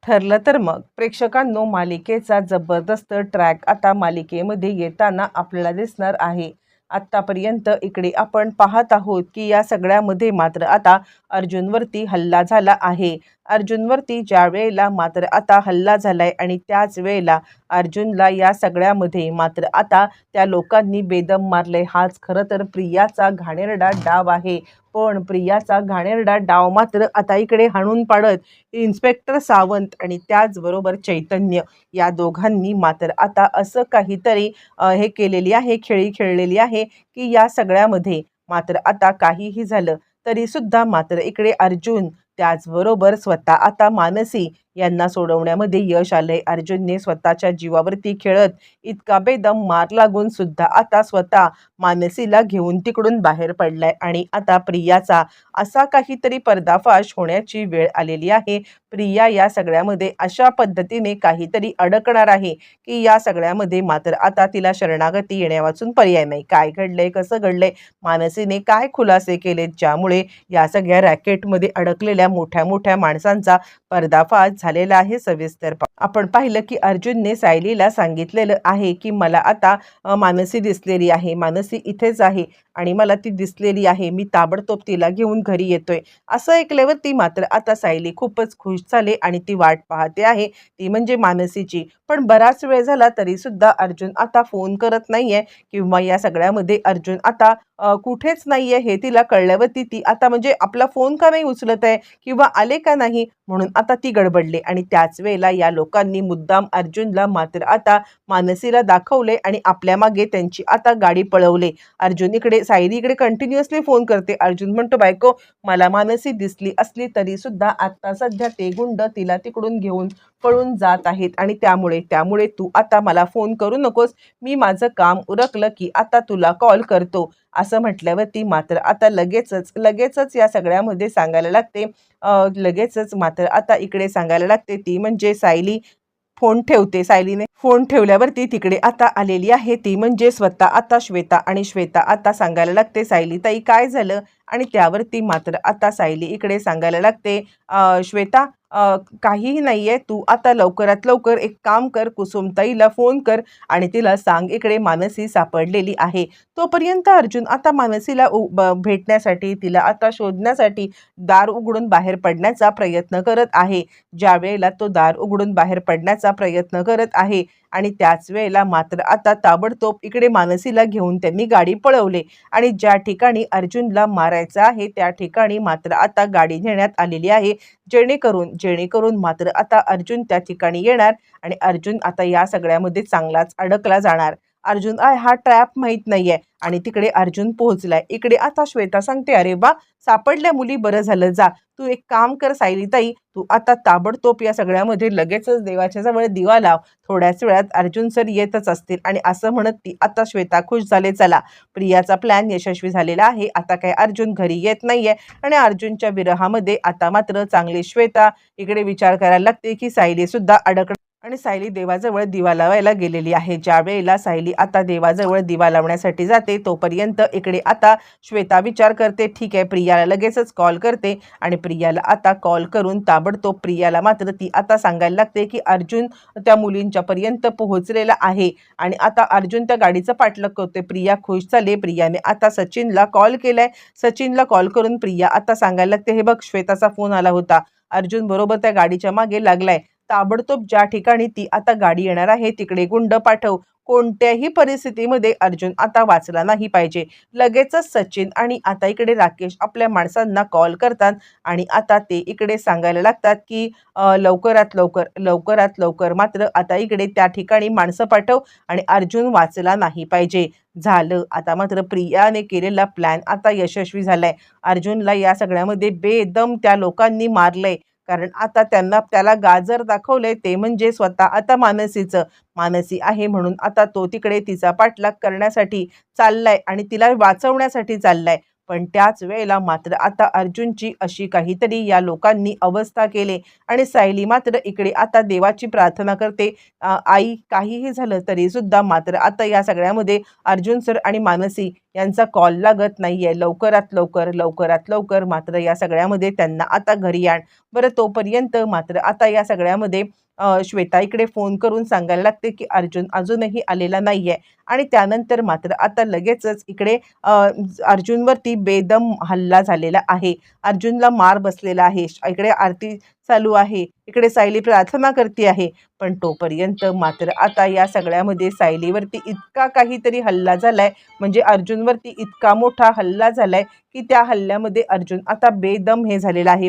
ठरलं तर मग प्रेक्षकांनो, मालिकेचा जबरदस्त ट्रॅक आता मालिकेमध्ये येताना आपल्याला दिसणार आहे. आत्तापर्यंत इकडे आपण पाहत आहोत की या सगळ्यामध्ये मात्र आता अर्जुनवरती हल्ला झाला आहे. अर्जुनवरती ज्या वेळेला मात्र आता हल्ला झालाय आणि त्याच वेळेला अर्जुनला या सगळ्यामध्ये मात्र आता त्या लोकांनी बेदम मारले. हाच खरं तर प्रियाचा घाणेरडा डाव आहे. पण प्रियाचा घाणेरडा डाव मात्र आता इकडे हाणून पाडत इन्स्पेक्टर सावंत आणि त्याचबरोबर चैतन्य या दोघांनी मात्र आता असं काहीतरी हे केलेली आहे, खेळी खेळलेली आहे की या सगळ्यामध्ये मात्र आता काहीही झालं तरी सुद्धा मात्र इकडे अर्जुन त्याचबरोबर स्वतः आता मानसी यांना सोडवण्यामध्ये यश आलंय. अर्जुनने स्वतःच्या जीवावरती खेळत इतका बेदम मार लागून सुद्धा आता स्वतः मानसीला घेऊन तिकडून बाहेर पडलाय आणि आता प्रियाचा असा काहीतरी पर्दाफाश होण्याची वेळ आलेली आहे. प्रिया या सगळ्यामध्ये अशा पद्धतीने काहीतरी अडकणार आहे की या सगळ्यामध्ये मात्र आता तिला शरणागती येण्यावाचून पर्याय नाही. काय घडलंय, कसं घडलंय, मानसीने काय खुलासे केलेत ज्यामुळे या सगळ्या रॅकेटमध्ये अडकलेल्या मोठ्या मोठ्या माणसांचा पर्दाफाश झालेला आहे, सविस्तर आपण पाहिलं की अर्जुनने सायलीला सांगितलेलं आहे की मला आता मानसी दिसलेली आहे, मानसी इथेच आहे आणि मला ती दिसलेली आहे, मी ताबडतोब तिला घेऊन घरी येतोय. असं ऐकल्यावरती मात्र आता सायली खूपच खुश झाले आणि ती वाट पाहते आहे, ती म्हणजे मानसीची. पण बराच वेळ झाला तरी सुद्धा अर्जुन आता फोन करत नाहीये किंवा या सगळ्यामध्ये अर्जुन आता कुठेच नाहीये हे तिला कळल्यावरती ती आता म्हणजे आपला फोन का नाही उचलत आहे किंवा आले का नाही म्हणून आता ती गडबडले आणि त्याच वेळेला या लोकांनी मुद्दाम अर्जुनला मात्र आता मानसीला दाखवले आणि आपल्या मागे त्यांची आता गाडी पळवले. अर्जुन इकडे सायली इकडे कंटिन्युअसली फोन करते. अर्जुन म्हणतो, बायको मला मानसी दिसली असली तरी सुद्धा आता सध्या ते गुंड तिला तिकडून घेऊन पळून जात आहेत आणि त्यामुळे तू आता मला फोन करू नकोस, मी माझं काम उरकलं की आता तुला कॉल करतो. असं म्हटल्यावरती मात्र आता लगेचच या सगळ्यामध्ये सांगायला लागते. लगेचच मात्र आता इकडे सांगायला लागते ती म्हणजे सायली फोन ठेवते. सायलीने फोन ठेवल्यावरती तिकडे आता आलेली आहे ती म्हणजे स्वतः आता श्वेता आणि श्वेता आता सांगायला लागते, सायली ताई काय झालं? आणि त्यावरती मात्र आता सायली इकडे सांगायला लागते, श्वेता काहीही नाहीये, तू आता लवकरात लवकर एक काम कर, कुसुमताईला फोन कर आणि तिला सांग इकडे मानसी सापडलेली आहे. तोपर्यंत अर्जुन आता मानसीला भेटण्यासाठी, तिला आता शोधण्यासाठी दार उघडून बाहेर पडण्याचा प्रयत्न करत आहे. ज्या वेळेला तो दार उघडून बाहेर पडण्याचा प्रयत्न करत आहे आणि त्याच वेळेला मात्र आता ताबडतोब इकडे मानसीला घेऊन त्यांनी गाडी पळवले आणि ज्या ठिकाणी अर्जुनला मारायचं आहे त्या ठिकाणी मात्र आता गाडी नेण्यात आलेली आहे, जेणेकरून मात्र आता अर्जुन त्या ठिकाणी येणार आणि अर्जुन आता या सगळ्यामध्ये चांगलाच अडकला जाणार. अर्जुन हा ट्रॅप माहीत नाहीये आणि तिकडे अर्जुन पोहोचलाय. इकडे आता श्वेता सांगते, अरे वा सापडल्या मुली, बरं झालं. जा तू एक काम कर सायलीताई, तू आता ताबडतोब या सगळ्यामध्ये लगेचच देवाच्या जवळ दिवा लाव, थोड्याच वेळात अर्जुन सर येतच असतील. आणि असं म्हणत ती आता श्वेता खुश झाले. चला प्रियाचा प्लॅन यशस्वी झालेला आहे. आता काय अर्जुन घरी येत नाहीये आणि अर्जुनच्या विरहामध्ये आता मात्र चांगली श्वेता इकडे विचार करायला लागते की सायली सुद्धा आणि सायली देवाजवळ दिवा लावायला गेलेली आहे. ज्या वेळेला सायली आता देवाजवळ दिवा लावण्यासाठी जाते तोपर्यंत इकडे आता श्वेता विचार करते, ठीक आहे प्रियाला लगेचच कॉल करते आणि प्रियाला आता कॉल करून ताबडतोब प्रियाला मात्र ती आता सांगायला लागते की अर्जुन त्या मुलींच्या पर्यंत पोहोचलेला आहे आणि आता अर्जुन त्या गाडीचं पाठलाग करते. प्रिया खुश झाली. प्रियाने आता सचिनला कॉल केलाय. सचिनला कॉल करून प्रिया आता सांगायला लागते, हे बघ श्वेताचा फोन आला होता, अर्जुन बरोबर त्या गाडीच्या मागे लागलाय, ताबडतोब ज्या ठिकाणी ती आता गाडी येणार आहे तिकडे गुंड पाठव. कोणत्याही परिस्थितीमध्ये अर्जुन आता वाचला नाही पाहिजे. लगेचच सचिन आणि आता इकडे राकेश आपल्या माणसांना कॉल करतात आणि आता ते इकडे सांगायला लागतात की लवकरात लवकर मात्र आता इकडे त्या ठिकाणी माणसं पाठव आणि अर्जुन वाचला नाही पाहिजे. झालं. आता मात्र प्रियाने केलेला प्लॅन आता यशस्वी झालाय. अर्जुनला या सगळ्यामध्ये बेदम त्या लोकांनी मारलंय. कारण आता त्याला गाजर दाखवलंय ते म्हणजे स्वतः आता मानसी आहे म्हणून आता तो तिकडे तिचा पाठलाग करण्यासाठी चाललाय आणि तिला वाचवण्यासाठी चाललाय. पण त्याच वेळेला मात्र आता अर्जुनची अशी काहीतरी या लोकांनी अवस्था केली आणि सायली मात्र इकडे आता देवाची प्रार्थना करते, आई काहीही झालं तरी सुद्धा मात्र आता या सगळ्यामध्ये अर्जुन सर आणि मानसी यांचा कॉल लागत नाहीये, लवकरात लवकर मात्र या सगळ्यामध्ये त्यांना आता घरी आण. बरं तोपर्यंत मात्र आता या सगळ्यामध्ये श्वेता इकडे फोन करून सांगायला लागते की अर्जुन अजूनही आलेला नाहीये आणि त्यानंतर मात्र आता लगेचच इकडे अर्जुनवरती बेदम हल्ला झालेला आहे. अर्जुनला मार बसलेला आहे. इकडे आरती चालू आहे, इकडे सायली प्रार्थना करते आहे. पण तोपर्यंत मात्र आता या सगळ्यामध्ये सायलीवरती इतका काहीतरी हल्ला झालाय, म्हणजे अर्जुनवरती इतका मोठा हल्ला झालाय की त्या हल्ल्यामध्ये अर्जुन आता बेदम हे झालेला आहे.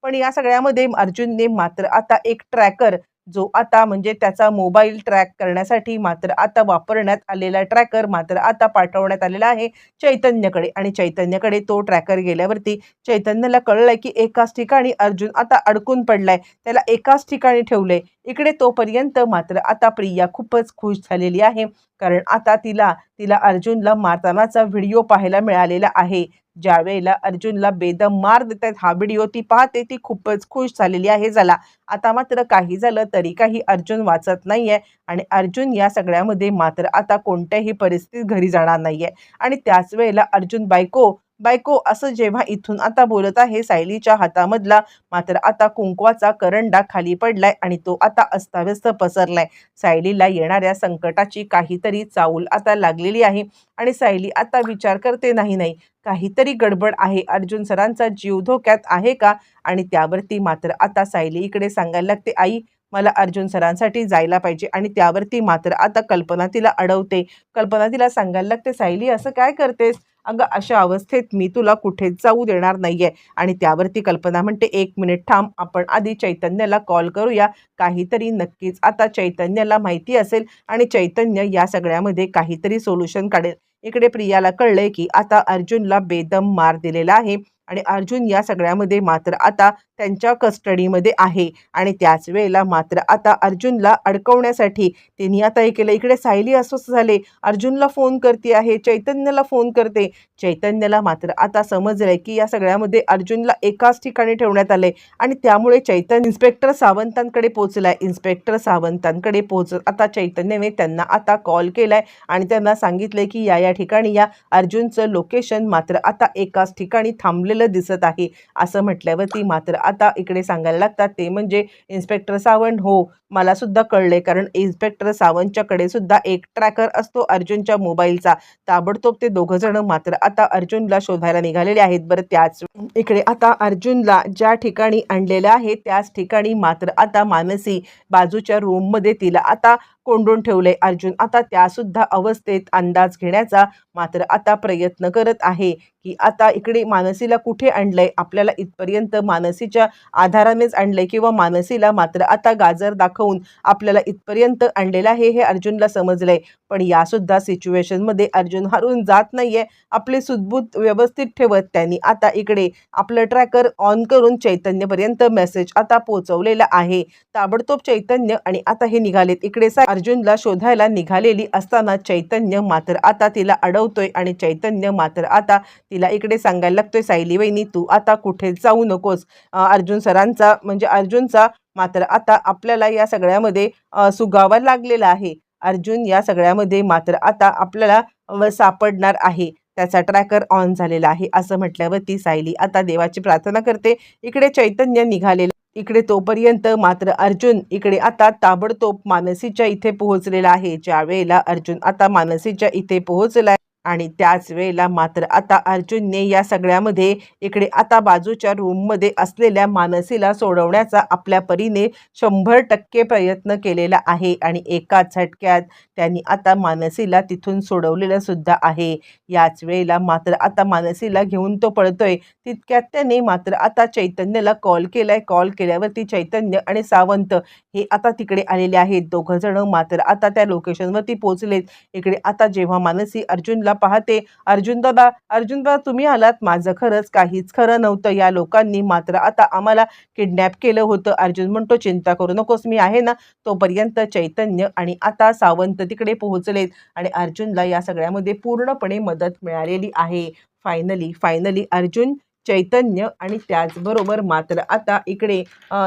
पण या सगळ्यामध्ये अर्जुनने मात्र आता एक ट्रॅकर जो आता म्हणजे त्याचा मोबाईल ट्रॅक करण्यासाठी मात्र आता वापरण्यात आलेला ट्रॅकर मात्र आता पाठवण्यात आलेला आहे चैतन्यकडे. आणि चैतन्यकडे तो ट्रॅकर गेल्यावरती चैतन्याला कळलंय की एकाच ठिकाणी अर्जुन आता अडकून पडलाय, त्याला एकाच ठिकाणी ठेवलंय. इकडे तोपर्यंत मात्र आता प्रिया खूपच खुश झालेली आहे, कारण आता तिला अर्जुनला मारतानाचा व्हिडिओ पाहायला मिळालेला आहे. ज्या वेळेला अर्जुनला बेदम मार देतात हा व्हिडिओ ती पाहते, ती खूपच खुश झालेली आहे. झाला आता मात्र काही झालं तरी काही अर्जुन वाचत नाहीये आणि अर्जुन या सगळ्यामध्ये मात्र आता कोणत्याही परिस्थितीत घरी जाणार नाहीये. आणि त्याच वेळेला अर्जुन बायको बायको असं जेव्हा इथून आता बोलत आहे, सायलीच्या हातामधला मात्र आता कुंकवाचा करंडा खाली पडलाय आणि तो आता अस्ताव्यस्त पसरलाय. सायलीला येणाऱ्या संकटाची काहीतरी चाहूल आता लागलेली आहे आणि सायली आता विचार करते, नाही काहीतरी गडबड आहे, अर्जुन सरांचा जीव धोक्यात आहे का? आणि त्यावरती मात्र आता सायली इकडे सांगायला लागते, आई मला अर्जुन सरांसाठी जायला पाहिजे. आणि त्यावरती मात्र आता कल्पना तिला अडवते. कल्पना तिला सांगायला लागते, सायली असं काय करतेस? अगं अशा अवस्थेत मी तुला कुठेच जाऊ देणार नाहीये. आणि त्यावरती कल्पना म्हणते, 1 मिनिट थांब, आपण आधी चैतन्याला कॉल करूया, काहीतरी नक्कीच आता चैतन्याला माहिती असेल आणि चैतन्य या सगळ्यामध्ये काहीतरी सोल्युशन काढेल. इकडे प्रियाला कळलंय की आता अर्जुनला बेदम मार दिलेला आहे आणि अर्जुन या सगळ्यामध्ये मात्र आता त्यांच्या कस्टडीमध्ये आहे. आणि त्याच वेळेला मात्र आता अर्जुनला अडकवण्यासाठी त्यांनी आता हे केलं. इकडे सायली अस्वस्थ झाले, अर्जुनला फोन करते आहे, चैतन्याला फोन करते. चैतन्याला मात्र आता समजलंय की या सगळ्यामध्ये अर्जुनला एकाच ठिकाणी ठेवण्यात आलंय आणि त्यामुळे चैतन्य इन्स्पेक्टर सावंतांकडे पोहोचलाय. इन्स्पेक्टर सावंतांकडे पोहोचत आता चैतन्याने त्यांना आता कॉल केलाय आणि त्यांना सांगितलंय की या ठिकाणी या अर्जुनचं लोकेशन मात्र आता एकाच ठिकाणी थांबलेलं दिसत आहे. असं म्हटल्यावरती मात्र आता इकडे सांगायला लागतात ते म्हणजे इन्स्पेक्टर सावंत, हो मला सुद्धा कळलंय, कारण इन्स्पेक्टर सावंतच्याकडे सुद्धा एक ट्रॅकर असतो अर्जुनच्या मोबाईलचा. ताबडतोब ते दोघं जण मात्र आता अर्जुनला शोधायला निघालेले आहेत. बरं त्याच इकडे आता अर्जुनला ज्या ठिकाणी आणलेलं आहे त्याच ठिकाणी मात्र आता मानसी बाजूच्या रूममध्ये तिला आता कोंडून ठेवले. अर्जुन आता त्यासुद्धा अवस्थेत अंदाज घेण्याचा मात्र आता प्रयत्न करत आहे की आता इकडे मानसीला कुठे आणलंय, आपल्याला इथपर्यंत मानसीच्या आधारानेच आणलंय किंवा मानसीला मात्र आता गाजर दाखवून आपल्याला इथपर्यंत आणलेलं आहे हे अर्जुनला समजलंय. पण यासुद्धा सिच्युएशनमध्ये अर्जुन हारून जात नाहीये. आपले सुदबुद व्यवस्थित ठेवत त्यांनी आता इकडे आपलं ट्रॅकर ऑन करून चैतन्यपर्यंत मेसेज आता पोहोचवलेला आहे. ताबडतोब चैतन्य आणि आता हे निघालेत. इकडे अर्जुनला शोधायला निघालेली असताना चैतन्य मात्र आता तिला अडवतोय आणि चैतन्य मात्र आता तिला इकडे सांगायला लागतोय, सायली वहिनी तू आता कुठे जाऊ नकोस. अर्जुन सरांचा म्हणजे अर्जुनचा मात्र आता आपल्याला या सगळ्यामध्ये सुगावा लागलेला आहे. अर्जुन या सगळ्यामध्ये मात्र आता आपल्याला सापडणार आहे, त्याचा ट्रॅकर ऑन झालेला आहे. असं म्हटल्यावरती सायली आता देवाची प्रार्थना करते. इकडे चैतन्य निघालेला. इकडे तोपर्यंत मात्र अर्जुन इकडे आता ताबडतोब मानसीच्या इथे पोहोचलेला आहे. ज्या वेळेला अर्जुन आता मानसीच्या इथे पोहोचलाय आणि त्याच वेळेला मात्र आता अर्जुनने या सगळ्यामध्ये इकडे आता बाजूच्या रूममध्ये असलेल्या मानसीला सोडवण्याचा आपल्या परीने 100% प्रयत्न केलेला आहे आणि एका झटक्यात त्यांनी आता मानसीला तिथून सोडवलेलं सुद्धा आहे. याच वेळेला मात्र आता मानसीला घेऊन तो पळतोय. तितक्यात त्याने मात्र आता चैतन्याला कॉल केलाय. कॉल केल्यावरती चैतन्य आणि सावंत हे आता तिकडे आलेले आहेत. दोघं जण मात्र आता त्या लोकेशनवरती पोहोचलेत. इकडे आता जेव्हा मानसी अर्जुनला पाहते, अर्जुन दादा तुम्ही आलात, माझं खरंच काहीच खरं नव्हतं, या लोकांनी मात्र आता आम्हाला किडनॅप केलं होतं. अर्जुन म्हणतो, चिंता करू नकोस, मी आहे ना. तोपर्यंत चैतन्य आणि आता सावंत तिकडे पोहोचलेत आणि अर्जुनला या सगळ्यामध्ये पूर्णपणे मदत मिळालेली आहे. फायनली अर्जुन, चैतन्य आणि त्याचबरोबर मात्र आता इकडे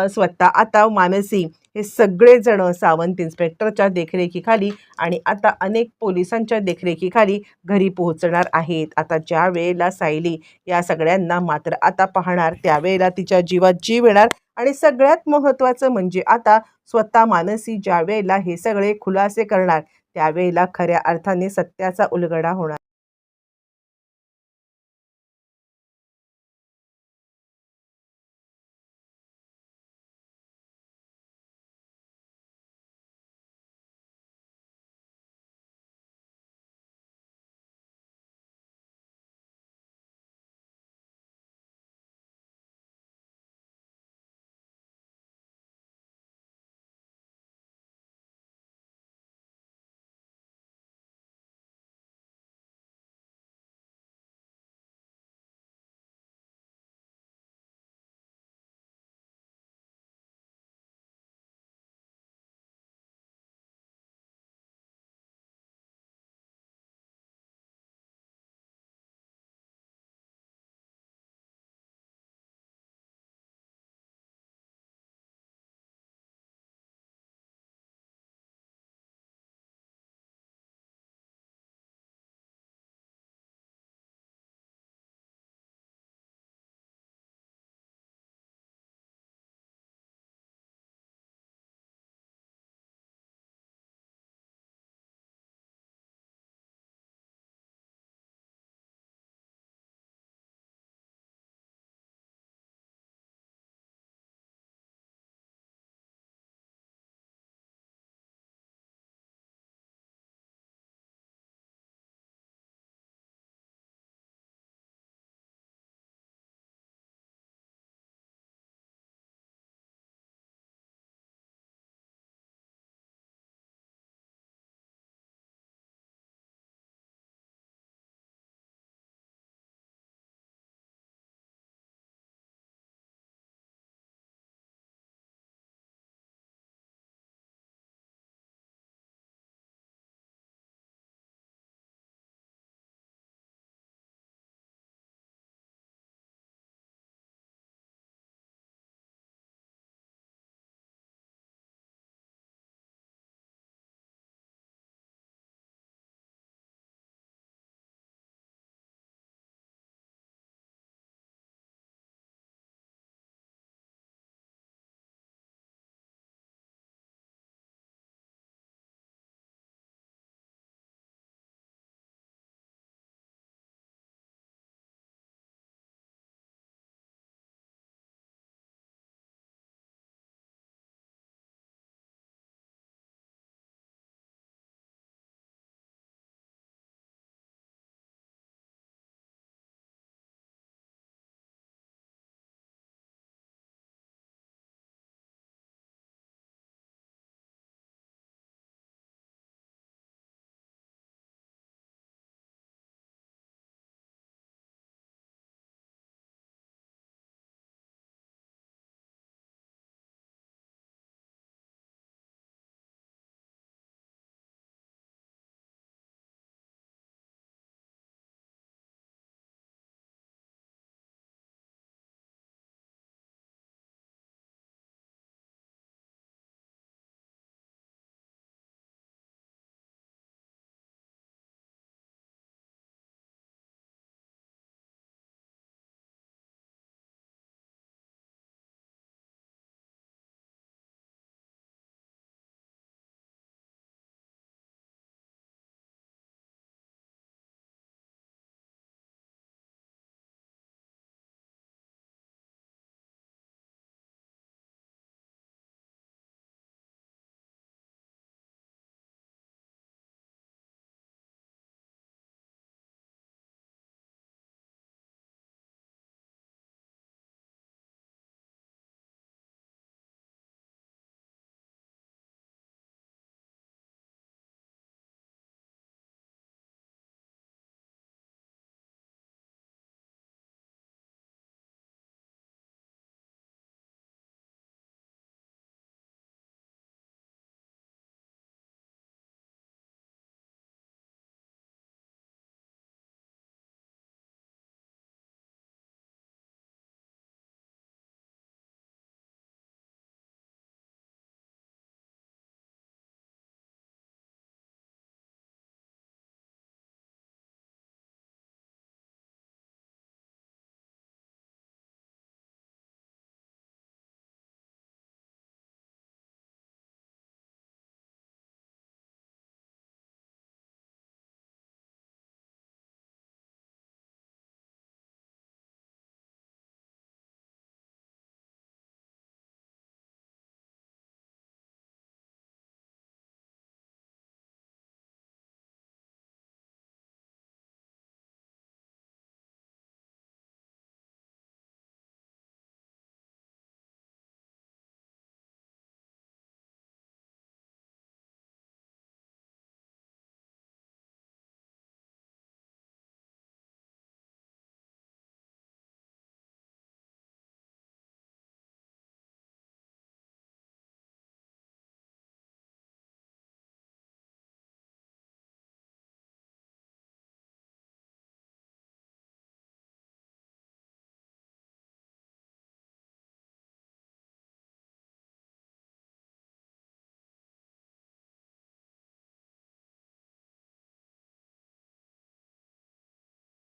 स्वतः आता मानसी हे सगळेजण सावंत इन्स्पेक्टरच्या देखरेखीखाली आणि आता अनेक पोलिसांच्या देखरेखीखाली घरी पोहोचणार आहेत. आता ज्या वेळेला सायली या सगळ्यांना मात्र आता पाहणार त्यावेळेला तिच्या जीवात जीव येणार आणि सगळ्यात महत्त्वाचं म्हणजे आता स्वतः मानसी ज्या वेळेला हे सगळे खुलासे करणार त्यावेळेला खऱ्या अर्थाने सत्याचा उलगडा होणार.